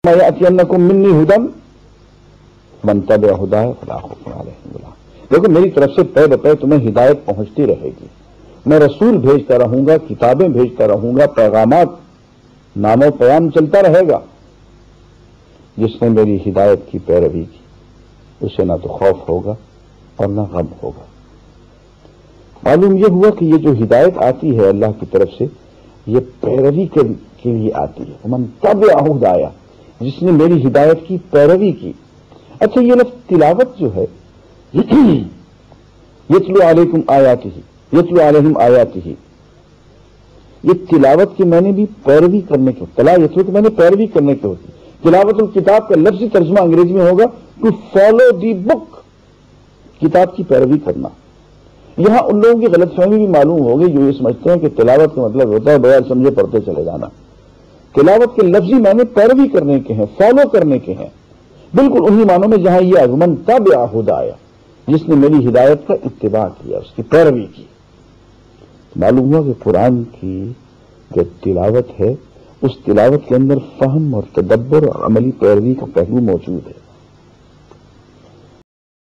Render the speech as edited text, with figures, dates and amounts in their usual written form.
یأتینکم منی ھدی من تبع ھدای فلا خوف علیہم ولا۔ دیکھو میری طرف سے پے بپے تمہیں ہدایت پہنچتی رہے گی، میں رسول بھیجتا رہوں گا، کتابیں بھیجتا رہوں گا، پیغامات نام و پیام چلتا رہے گا۔ جس نے میری ہدایت کی پیروی کی اسے نہ تو خوف ہوگا اور نہ غم ہوگا۔ معلوم یہ ہوا کہ یہ جو ہدایت آتی ہے اللہ کی طرف سے یہ پیروی کے لیے آتی ہے۔ من تبع ھدایا، جس نے میری ہدایت کی پیروی کی۔ اچھا یہ لفظ تلاوت جو ہے یتلو علیکم آیاتہ، یتلو علیہم آیاتہ، یہ تلاوت کی میں نے بھی پیروی کرنے کی، تلا یتلو کہ میں نے پیروی کرنے کی ہوتی۔ تلاوت الکتاب کا لفظی ترجمہ انگریزی میں ہوگا ٹو فالو دی بک، کتاب کی پیروی کرنا۔ یہاں ان لوگوں کی غلط فہمی بھی معلوم ہوگی جو یہ سمجھتے ہیں کہ تلاوت کا مطلب ہوتا ہے بغیر سمجھے پڑھتے چلے جانا۔ تلاوت کے لفظی معنی پیروی کرنے کے ہیں، فالو کرنے کے ہیں، بالکل انہی معنوں میں جہاں یہ من تبع ھدایا، جس نے میری ہدایت کا اتباع کیا، اس کی پیروی کی۔ معلوم ہوا کہ قرآن کی جو تلاوت ہے اس تلاوت کے اندر فہم اور تدبر اور عملی پیروی کا پہلو موجود ہے۔